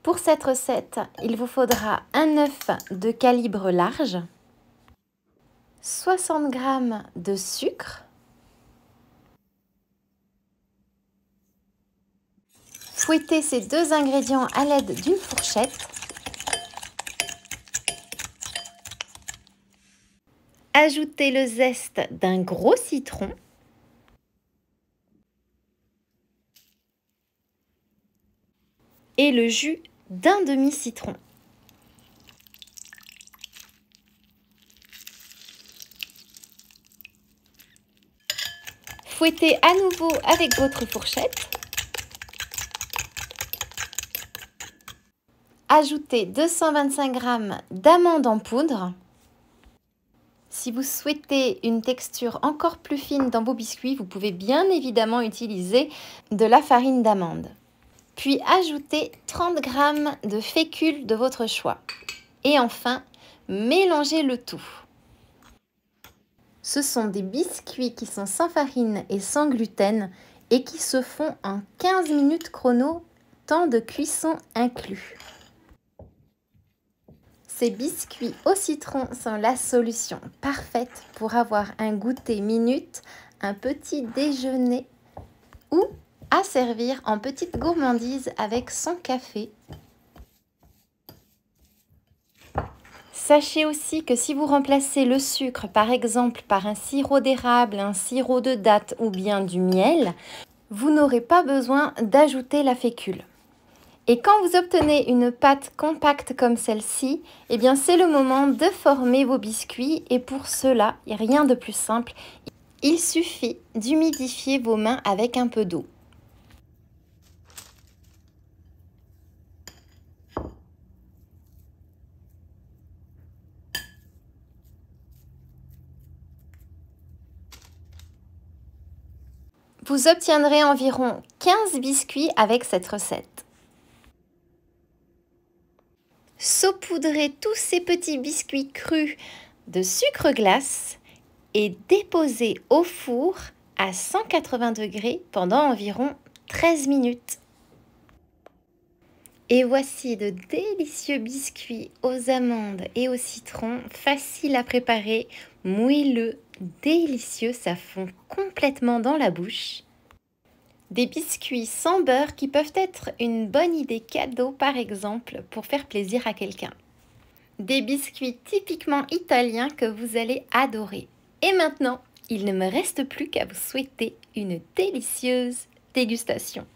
Pour cette recette, il vous faudra un œuf de calibre large, 60 g de sucre, fouettez ces deux ingrédients à l'aide d'une fourchette. Ajoutez le zeste d'un gros citron. Et le jus d'un demi-citron. Fouettez à nouveau avec votre fourchette. Ajoutez 225 g d'amandes en poudre. Si vous souhaitez une texture encore plus fine dans vos biscuits, vous pouvez bien évidemment utiliser de la farine d'amande. Puis ajoutez 30 g de fécule de votre choix. Et enfin, mélangez le tout. Ce sont des biscuits qui sont sans farine et sans gluten et qui se font en 15 minutes chrono, temps de cuisson inclus. Ces biscuits au citron sont la solution parfaite pour avoir un goûter minute, un petit déjeuner ou à servir en petite gourmandise avec son café. Sachez aussi que si vous remplacez le sucre par exemple par un sirop d'érable, un sirop de date ou bien du miel, vous n'aurez pas besoin d'ajouter la fécule. Et quand vous obtenez une pâte compacte comme celle-ci, eh bien c'est le moment de former vos biscuits et pour cela, il n'y a rien de plus simple. Il suffit d'humidifier vos mains avec un peu d'eau. Vous obtiendrez environ 15 biscuits avec cette recette. Saupoudrez tous ces petits biscuits crus de sucre glace et déposez au four à 180 degrés pendant environ 13 minutes. Et voici de délicieux biscuits aux amandes et au citron, faciles à préparer, moelleux, délicieux, ça fond complètement dans la bouche. Des biscuits sans beurre qui peuvent être une bonne idée cadeau par exemple pour faire plaisir à quelqu'un. Des biscuits typiquement italiens que vous allez adorer. Et maintenant, il ne me reste plus qu'à vous souhaiter une délicieuse dégustation.